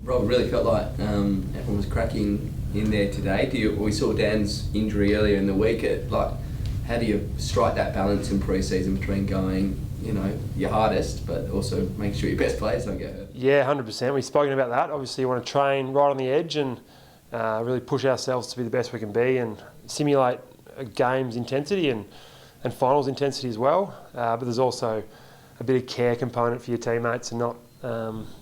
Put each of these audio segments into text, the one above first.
Rob, it really felt like everyone was cracking in there today. We saw Dan's injury earlier in the week. How do you strike that balance in pre-season between going, your hardest, but also making sure your best players don't get hurt? Yeah, 100%. We've spoken about that. Obviously, you want to train right on the edge and really push ourselves to be the best we can be and simulate a game's intensity and finals intensity as well. But there's also a bit of care component for your teammates and not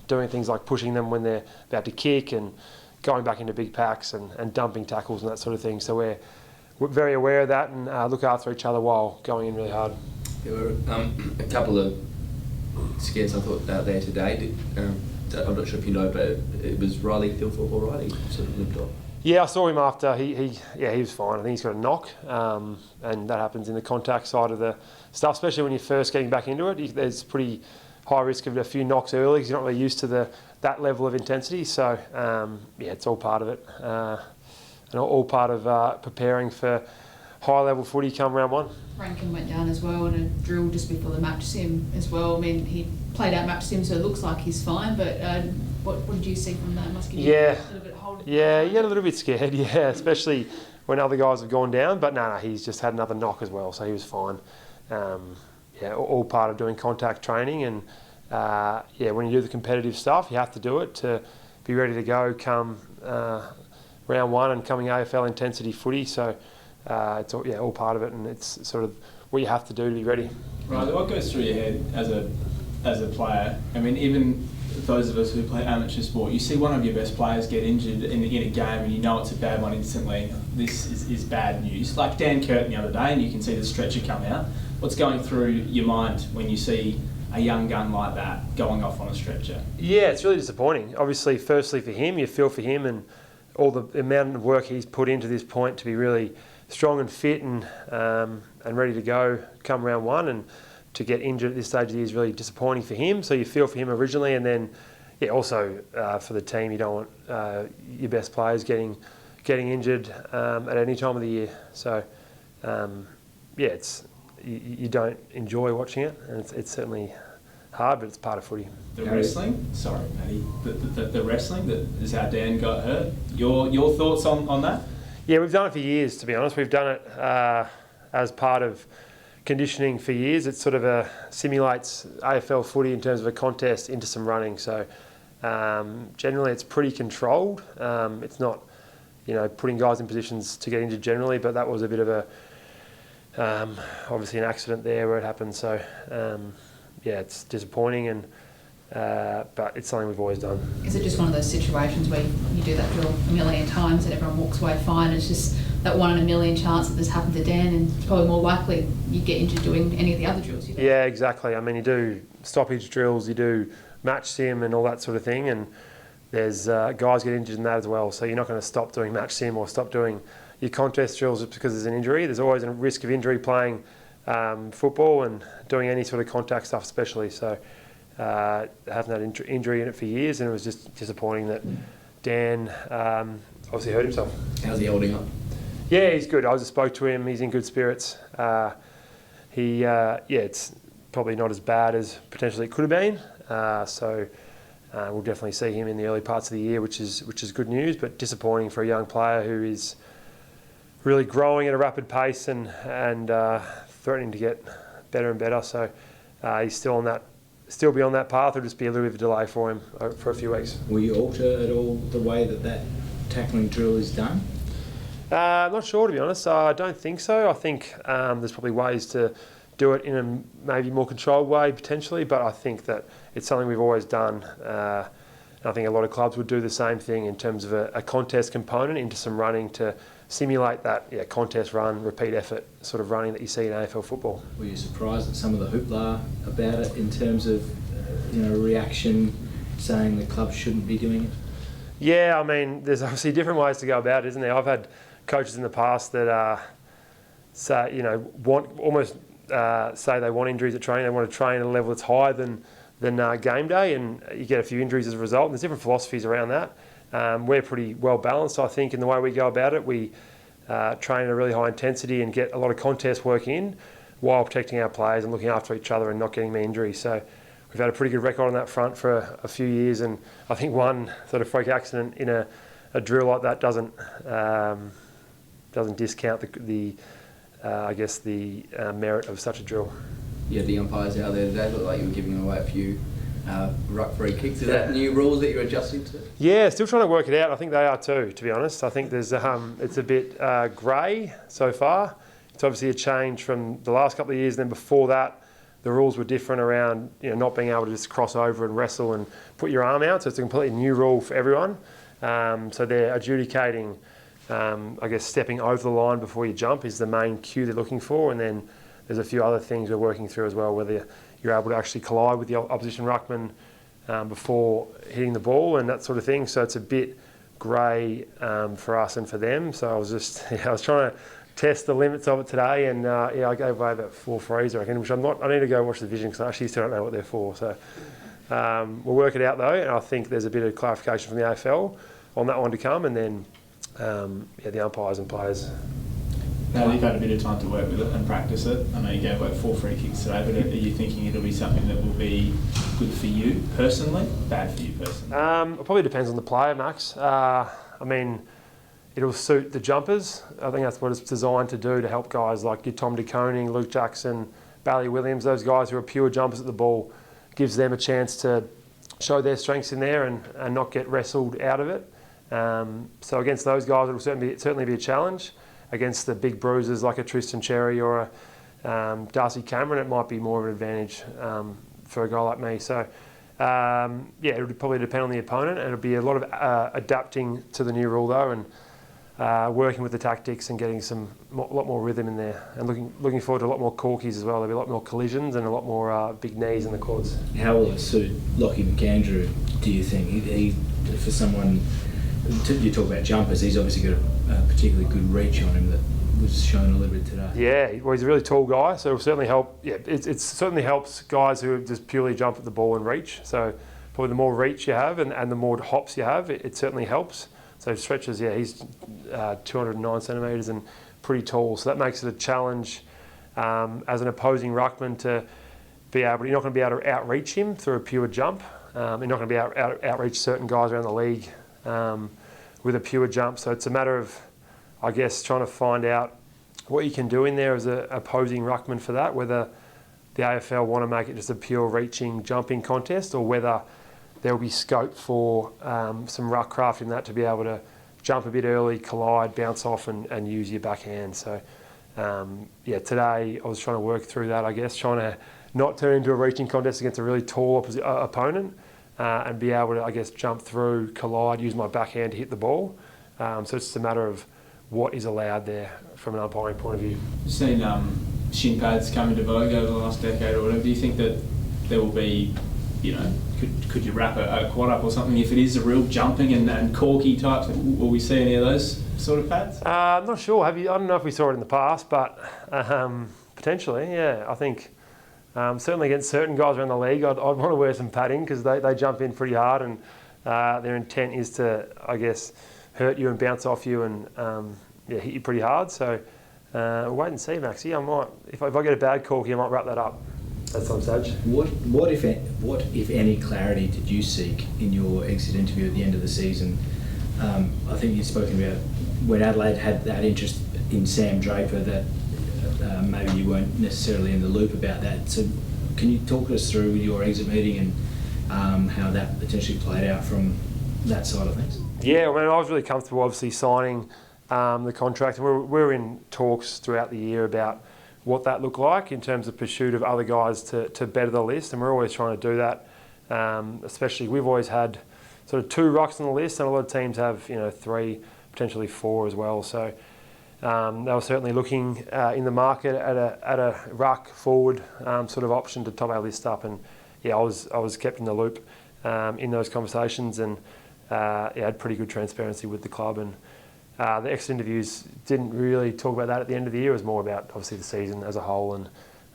doing things like pushing them when they're about to kick and going back into big packs and dumping tackles and that sort of thing. So we're very aware of that and look after each other while going in really hard. There were a couple of scares I thought out there today. I'm not sure if you know, but it was Reilly Filth all right. He sort of limped off. Yeah, I saw him after. He was fine. I think he's got a knock, and that happens in the contact side of the stuff, especially when you're first getting back into it. There's pretty high risk of a few knocks early because you're not really used to that level of intensity. So it's all part of it, and all part of preparing for high-level footy come round one. Rankin went down as well in a drill just before the match sim as well. I mean, he played out match sim, so it looks like he's fine, but what did you see from that? Must give you a little bit of hold. Yeah, you get a little bit scared, especially when other guys have gone down, but no, he's just had another knock as well, so he was fine. All part of doing contact training, and when you do the competitive stuff, you have to do it to be ready to go come round one and coming AFL intensity footy, so it's all part of it, and it's sort of what you have to do to be ready. Right, what goes through your head as a player? I mean, even those of us who play amateur sport, you see one of your best players get injured in a game and you know it's a bad one instantly. This is bad news. Like Dan Curtin the other day, and you can see the stretcher come out. What's going through your mind when you see a young gun like that going off on a stretcher? Yeah, it's really disappointing. Obviously, firstly for him, you feel for him and all the amount of work he's put into this point to be really strong and fit and ready to go come round one, and to get injured at this stage of the year is really disappointing for him. So you feel for him originally, and then also for the team, you don't want your best players getting injured at any time of the year. So you don't enjoy watching it, and it's certainly hard, but it's part of footy. The wrestling, sorry, Matty, the wrestling that is how Dan got hurt. Your thoughts on that? Yeah, we've done it for years, to be honest. We've done it as part of conditioning for years. It sort of simulates AFL footy in terms of a contest into some running. So generally it's pretty controlled. It's not, putting guys in positions to get injured generally, but that was a bit of a, obviously an accident there where it happened. So it's disappointing, but it's something we've always done. Is it just one of those situations where you do that drill a million times and everyone walks away fine? It's just that 1 in a million chance that this happened to Dan, and it's probably more likely you get injured doing any of the other drills you do. Yeah, exactly. I mean, you do stoppage drills, you do match sim and all that sort of thing, and there's guys get injured in that as well. So you're not going to stop doing match sim or stop doing your contest drills just because there's an injury. There's always a risk of injury playing football and doing any sort of contact stuff especially. So I haven't had injury in it for years, and it was just disappointing that Dan obviously hurt himself. How's he holding up? Yeah, he's good. I just spoke to him. He's in good spirits. It's probably not as bad as potentially it could have been. So we'll definitely see him in the early parts of the year, which is good news, but disappointing for a young player who is really growing at a rapid pace and threatening to get better and better. So he's still be on that path. It'll just be a little bit of a delay for him for a few weeks. Will you alter at all the way that tackling drill is done? I'm not sure, to be honest. I don't think so. I think there's probably ways to do it in a maybe more controlled way potentially, but I think that it's something we've always done. And I think a lot of clubs would do the same thing in terms of a contest component into some running to simulate that contest run, repeat effort sort of running that you see in AFL football. Were you surprised at some of the hoopla about it in terms of reaction saying the club shouldn't be doing it? Yeah, I mean, there's obviously different ways to go about it, isn't there? I've had coaches in the past that say they want injuries at training. They want to train at a level that's higher than game day, and you get a few injuries as a result. And there's different philosophies around that. We're pretty well balanced, I think, in the way we go about it. We train at a really high intensity and get a lot of contest work in while protecting our players and looking after each other and not getting me injuries. So we've had a pretty good record on that front for a few years, and I think one sort of freak accident in a drill like that doesn't discount the merit of such a drill. Yeah, the umpires out there today looked like you were giving away a few ruck free kicks. Is that new rules that you're adjusting to? Yeah, still trying to work it out. I think they are too, to be honest. I think there's it's a bit grey so far. It's obviously a change from the last couple of years. Then before that, the rules were different around not being able to just cross over and wrestle and put your arm out. So it's a completely new rule for everyone. So they're adjudicating, stepping over the line before you jump is the main cue they're looking for, and then there's a few other things we're working through as well, whether you're able to actually collide with the opposition ruckman before hitting the ball and that sort of thing. So it's a bit grey for us and for them. So I was trying to test the limits of it today, and I gave away about 4 frees, I reckon, which I need to go watch the vision because I actually still don't know what they're for. So we'll work it out though, and I think there's a bit of clarification from the AFL on that one to come, and then the umpires and players. Now you've had a bit of time to work with it and practice it. I know you gave away 4 free kicks today, but are you thinking it'll be something that will be good for you personally, bad for you personally? It probably depends on the player, Max. It'll suit the jumpers. I think that's what it's designed to do, to help guys like your Tom De Koning, Luke Jackson, Bally Williams, those guys who are pure jumpers at the ball. Gives them a chance to show their strengths in there and not get wrestled out of it. So against those guys, it'll certainly be a challenge. Against the big bruisers like a Tristan Cherry or a Darcy Cameron, it might be more of an advantage for a guy like me. So it'll probably depend on the opponent, and it'll be a lot of adapting to the new rule though, and working with the tactics and getting a lot more rhythm in there, and looking forward to a lot more corkies as well. There'll be a lot more collisions and a lot more big knees in the quads. How will it suit Lockie McAndrew, do you think? He for someone, you talk about jumpers, he's obviously got a particularly good reach on him that was shown a little bit today. Yeah, well, he's a really tall guy, so it'll certainly help. Yeah, it certainly helps guys who just purely jump at the ball and reach. So probably the more reach you have and the more hops you have, it certainly helps. So stretches, he's 209 centimetres and pretty tall, so that makes it a challenge as an opposing ruckman to be able. You're not going to be able to outreach him through a pure jump. You're not going to be able to outreach certain guys around the league with a pure jump. So it's a matter of, I guess, trying to find out what you can do in there as an opposing ruckman for that, whether the AFL want to make it just a pure reaching, jumping contest, or whether there will be scope for some ruck craft in that to be able to jump a bit early, collide, bounce off and use your backhand. So today I was trying to work through that, I guess, trying to not turn into a reaching contest against a really tall opponent and be able to, I guess, jump through, collide, use my backhand to hit the ball. So it's just a matter of what is allowed there from an umpiring point of view. You've seen shin pads come into vogue over the last decade or whatever. Do you think that there will be, could you wrap a quad up or something if it is a real jumping and corky type? Will we see any of those sort of pads? I'm not sure. I don't know if we saw it in the past, but potentially, yeah. I think certainly against certain guys around the league, I'd want to wear some padding because they jump in pretty hard and their intent is to, I guess, hurt you and bounce off you and hit you pretty hard. So wait and see, Maxie. I might, if I get a bad corky, I might wrap that up at some stage. What if any clarity did you seek in your exit interview at the end of the season? I think you've spoken about when Adelaide had that interest in Sam Draper that maybe you weren't necessarily in the loop about that. So can you talk us through your exit meeting and how that potentially played out from that side of things? Yeah, I was really comfortable obviously signing the contract. We're in talks throughout the year about what that looked like in terms of pursuit of other guys to better the list, and we're always trying to do that. Especially, we've always had sort of 2 rucks on the list, and a lot of teams have 3, potentially 4 as well. So they were certainly looking in the market at a ruck forward sort of option to top our list up, and I was kept in the loop in those conversations, and had pretty good transparency with the club. And the exit interviews didn't really talk about that at the end of the year. It was more about obviously the season as a whole and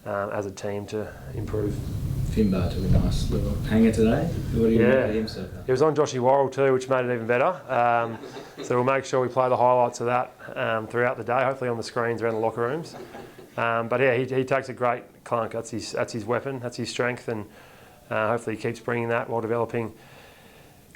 as a team to improve. Finbar took a nice little hanger today. What do you make of him so far? It was on Joshy Worrell too, which made it even better. So we'll make sure we play the highlights of that throughout the day, hopefully on the screens around the locker rooms. But he takes a great clunk. That's his weapon. That's his strength, and hopefully he keeps bringing that while developing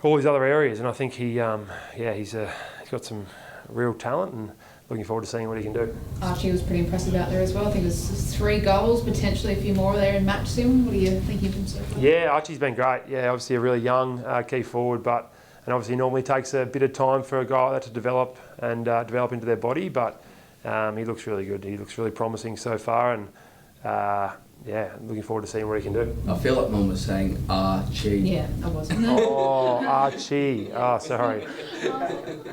all these other areas. And I think he's got some real talent, and looking forward to seeing what he can do. Archie was pretty impressive out there as well. I think it was 3 goals, potentially a few more there in match sim. What do you think of him so far? Yeah, Archie's been great. Yeah, obviously a really young key forward, and obviously normally takes a bit of time for a guy like that to develop and develop into their body, but he looks really good. He looks really promising so far, and looking forward to seeing what he can do. I feel like Mum was saying Archie. Yeah, I wasn't. Oh, Archie. Oh, sorry.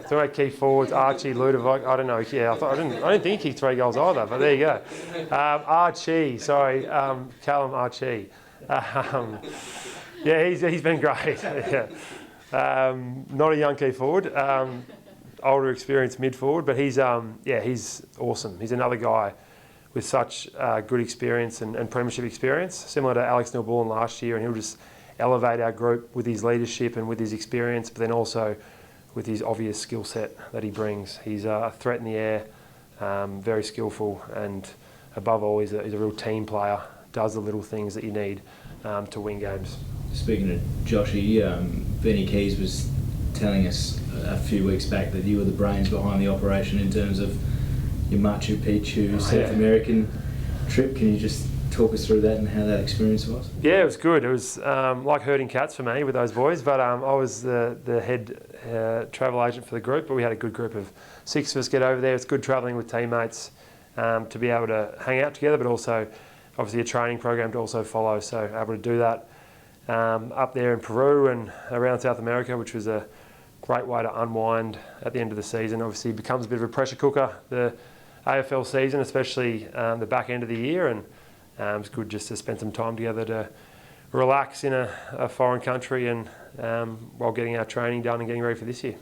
Three key forwards, Archie, Ludovic. I don't know. Yeah, I didn't think he kicked 3 goals either, but there you go. Archie, sorry, Callum Archie. He's been great. Yeah. Not a young key forward, older, experienced mid forward, but he's awesome. He's another guy with such good experience and premiership experience, similar to Alex Neil-Bullen last year, and he'll just elevate our group with his leadership and with his experience, but then also with his obvious skill set that he brings. He's a threat in the air, very skillful, and above all, he's a real team player, does the little things that you need to win games. Speaking of Joshy, Benny Keys was telling us a few weeks back that you were the brains behind the operation in terms of your Machu Picchu South American trip. Can you just talk us through that and how that experience was? Yeah, it was good. It was like herding cats for me with those boys, but I was the head travel agent for the group, but we had a good group of 6 of us get over there. It's good travelling with teammates to be able to hang out together, but also obviously a training program to also follow, so able to do that up there in Peru and around South America, which was a great way to unwind at the end of the season. Obviously it becomes a bit of a pressure cooker, the AFL season, especially the back end of the year, and it's good just to spend some time together to relax in a foreign country and while getting our training done and getting ready for this year.